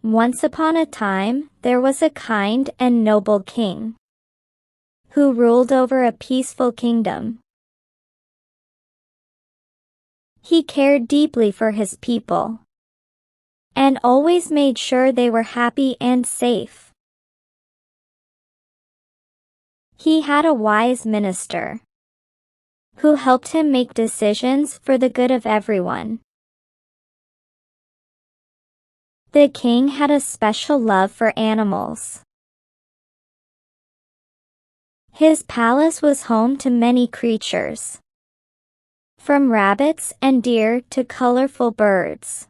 Once upon a time, there was a kind and noble king who ruled over a peaceful kingdom. He cared deeply for his people and always made sure they were happy and safe. He had a wise minister who helped him make decisions for the good of everyone. The king had a special love for animals. His palace was home to many creatures, from rabbits and deer to colorful birds.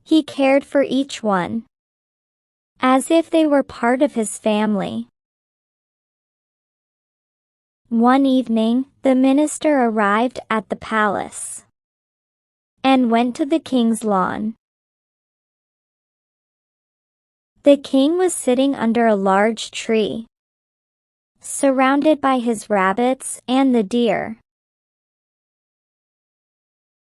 He cared for each one, as if they were part of his family. One evening, the minister arrived at the palace and went to the king's lawn. The king was sitting under a large tree, surrounded by his rabbits and the deer.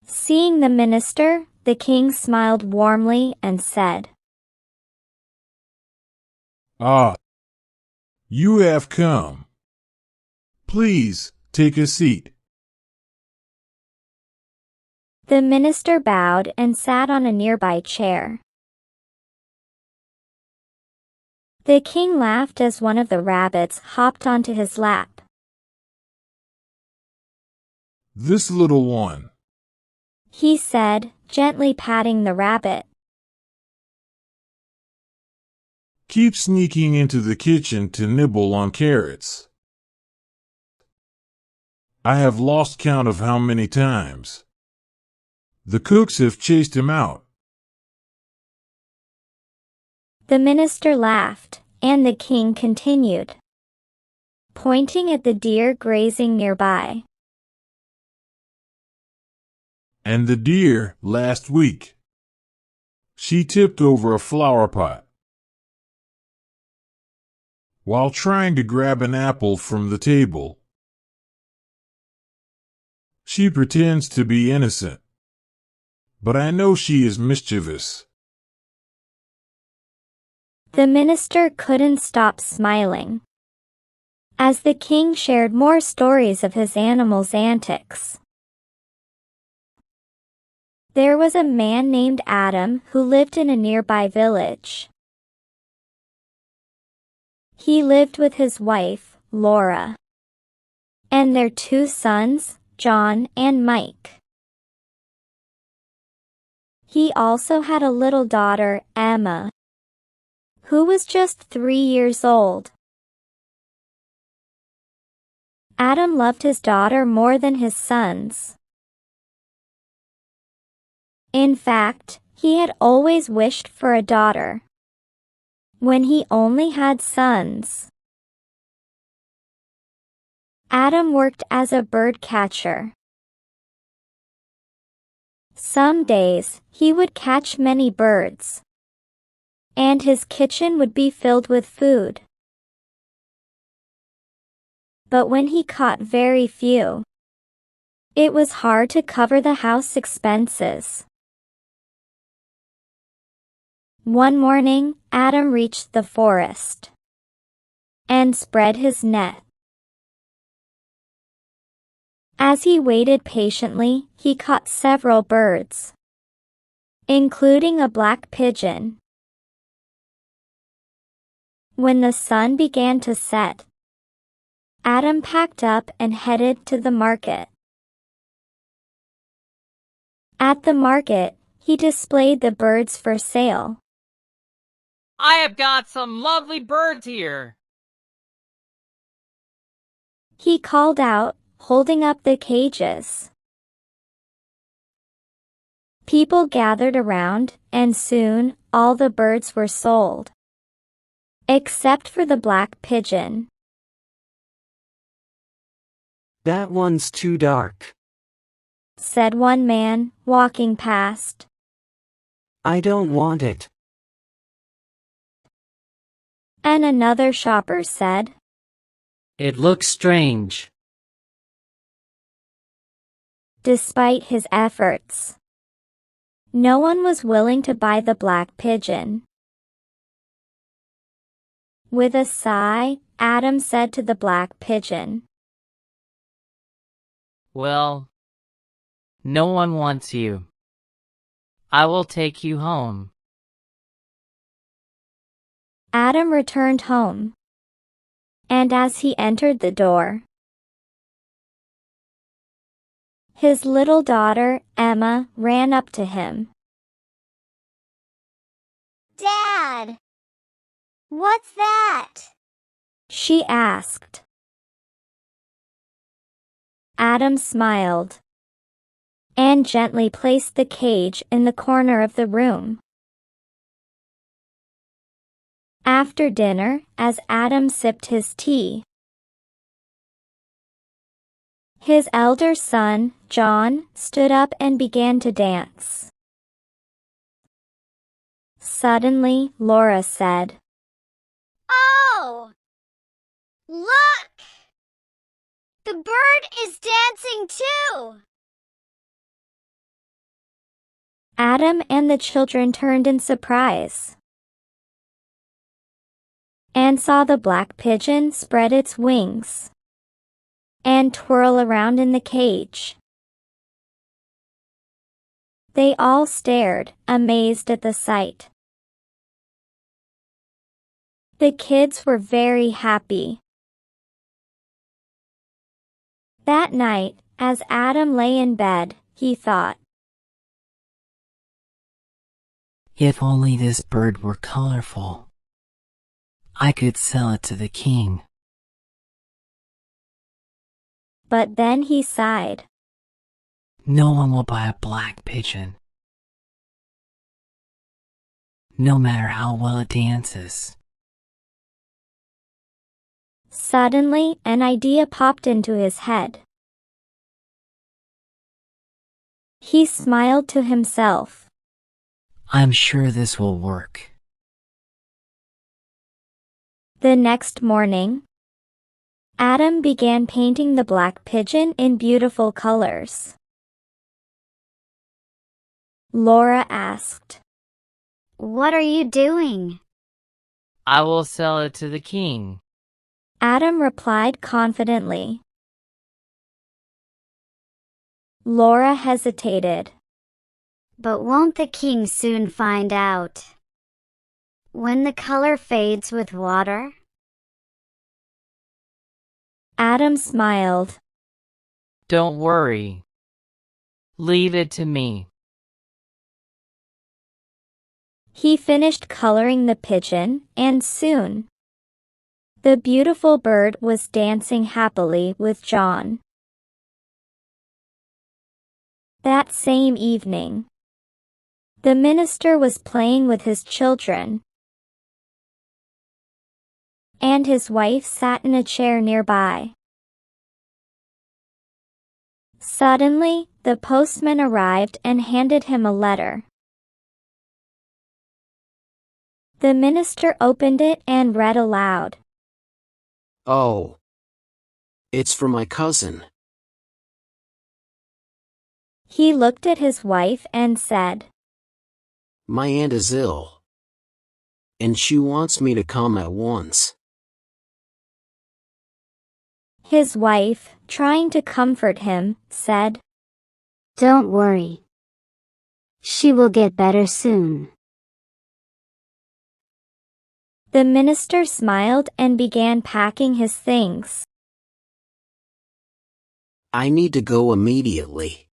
Seeing the minister, the king smiled warmly and said, "Ah, you have come. Please, take a seat." The minister bowed and sat on a nearby chair. The king laughed as one of the rabbits hopped onto his lap. "This little one," he said, gently patting the rabbit, "keeps sneaking into the kitchen to nibble on carrots. I have lost count of how many times. The cooks have chased him out." The minister laughed, and the king continued, pointing at the deer grazing nearby. "And the deer, last week, she tipped over a flower pot while trying to grab an apple from the table. She pretends to be innocent, but I know she is mischievous." The minister couldn't stop smiling as the king shared more stories of his animals' antics. There was a man named Adam who lived in a nearby village. He lived with his wife, Laura, and their 2 sons, John and Mike. He also had a little daughter, Emma, who was just 3 years old. Adam loved his daughter more than his sons. In fact, he had always wished for a daughter when he only had sons. Adam worked as a bird catcher. Some days, he would catch many birds, and his kitchen would be filled with food. But when he caught very few, it was hard to cover the house expenses. One morning, Adam reached the forest and spread his net. As he waited patiently, he caught several birds, including a black pigeon. When the sun began to set, Adam packed up and headed to the market. At the market, he displayed the birds for sale. "I have got some lovely birds here," he called out, holding up the cages. People gathered around, and soon, all the birds were sold, except for the black pigeon. "That one's too dark," said one man, walking past. "I don't want it." And another shopper said, "It looks strange." Despite his efforts, No one was willing to buy the black pigeon. With a sigh, Adam said to the black pigeon, Well, no one wants you. I will take you home. Adam returned home. And as he entered the door, his little daughter, Emma, ran up to him. Dad! What's that? She asked. Adam smiled and gently placed the cage in the corner of the room. After dinner, as Adam sipped his tea, his elder son, John, stood up and began to dance. Suddenly, Laura said, Oh! Look! The bird is dancing too! Adam and the children turned in surprise and saw the black pigeon spread its wings and twirl around in the cage. They all stared, amazed at the sight. The kids were very happy. That night, as Adam lay in bed, he thought, If only this bird were colorful, I could sell it to the king. But then he sighed. No one will buy a black pigeon, no matter how well it dances. Suddenly, an idea popped into his head. He smiled to himself. I'm sure this will work. The next morning, Adam began painting the black pigeon in beautiful colors. Laura asked, What are you doing? I will sell it to the king. Adam replied confidently. Laura hesitated. But won't the king soon find out? When the color fades with water? Adam smiled. Don't worry. Leave it to me. He finished coloring the pigeon, and soon, the beautiful bird was dancing happily with John. That same evening, the minister was playing with his children, and his wife sat in a chair nearby. Suddenly, the postman arrived and handed him a letter. The minister opened it and read aloud. Oh. It's for my cousin. He looked at his wife and said, My aunt is ill, and she wants me to come at once. His wife, trying to comfort him, said, Don't worry. She will get better soon. The minister smiled and began packing his things. I need to go immediately.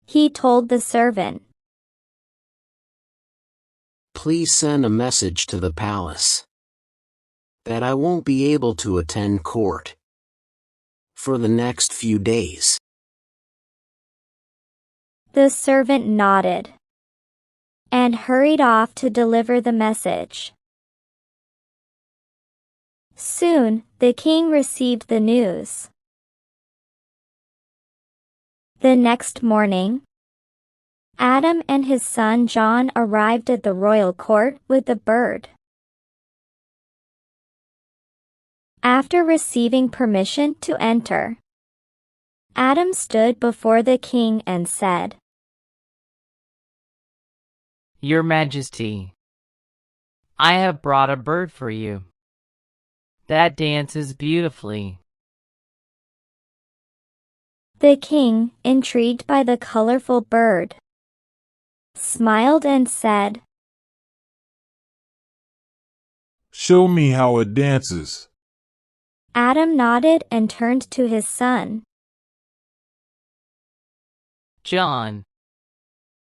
He told the servant. Please send a message to the palace that I won't be able to attend court for the next few days. The servant nodded and hurried off to deliver the message. Soon, the king received the news. The next morning, Adam and his son John arrived at the royal court with the bird. After receiving permission to enter, Adam stood before the king and said, Your Majesty, I have brought a bird for you that dances beautifully. The king, intrigued by the colorful bird, smiled and said, Show me how it dances. Adam nodded and turned to his son. John,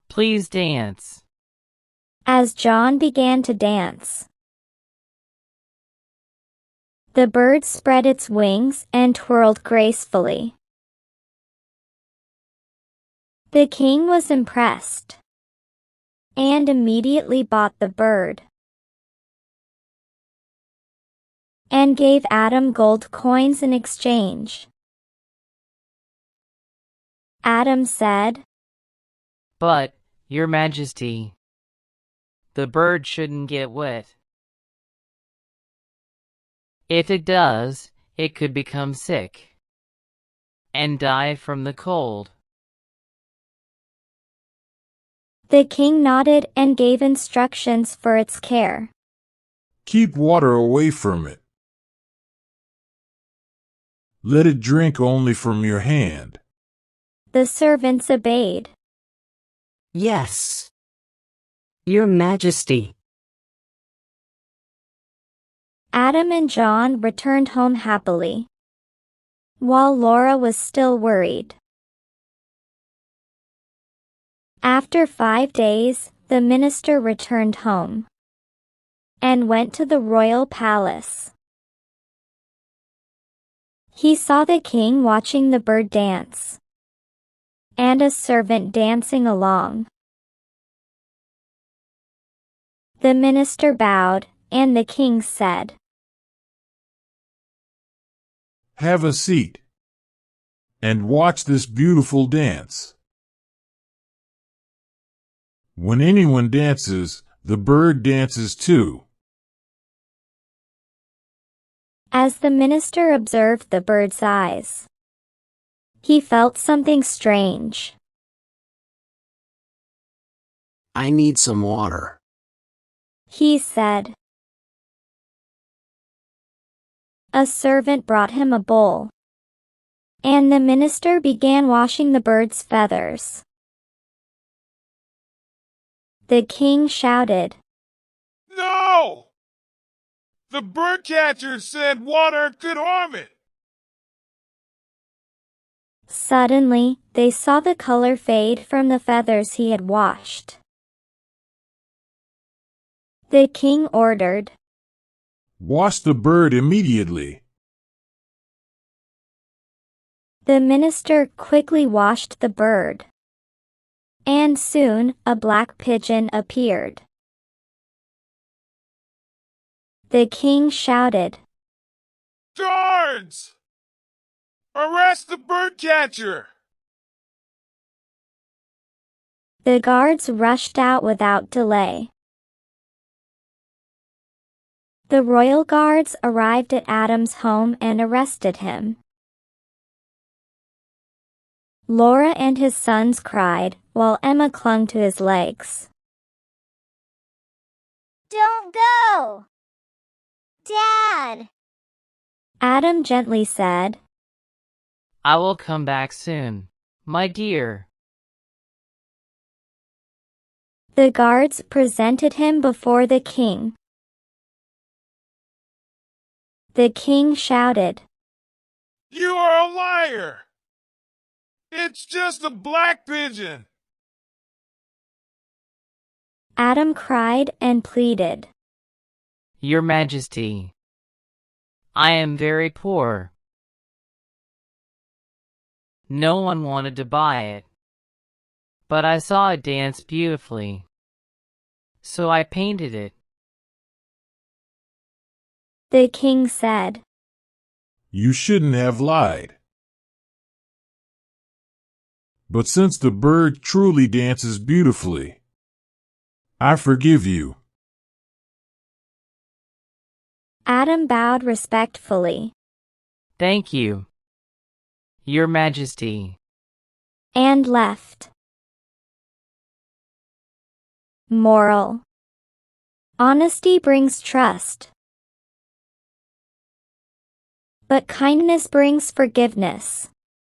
please dance. As John began to dance, the bird spread its wings and twirled gracefully. The king was impressed and immediately bought the bird and gave Adam gold coins in exchange. Adam said, But, Your Majesty, the bird shouldn't get wet. If it does, it could become sick and die from the cold. The king nodded and gave instructions for its care. Keep water away from it. Let it drink only from your hand. The servants obeyed. Yes, Your Majesty. Adam and John returned home happily, while Laura was still worried. After 5 days, the minister returned home and went to the royal palace. He saw the king watching the bird dance and a servant dancing along. The minister bowed, and the king said, Have a seat and watch this beautiful dance. When anyone dances, the bird dances too. As the minister observed the bird's eyes, he felt something strange. I need some water. He said. A servant brought him a bowl, and the minister began washing the bird's feathers. The king shouted, No! The bird catcher said water could harm it. Suddenly, they saw the color fade from the feathers he had washed. The king ordered, Wash the bird immediately. The minister quickly washed the bird, and soon a black pigeon appeared. The king shouted, Guards! Arrest the bird catcher! The guards rushed out without delay. The royal guards arrived at Adam's home and arrested him. Laura and his sons cried, while Emma clung to his legs. Don't go! Dad! Adam gently said, I will come back soon, my dear. The guards presented him before the king. The king shouted, You are a liar! It's just a black pigeon! Adam cried and pleaded, Your Majesty, I am very poor. No one wanted to buy it, but I saw it dance beautifully, so I painted it. The king said, You shouldn't have lied. But since the bird truly dances beautifully, I forgive you. Adam bowed respectfully Thank you, Your Majesty. and left. Moral: honesty brings trust, but kindness brings forgiveness.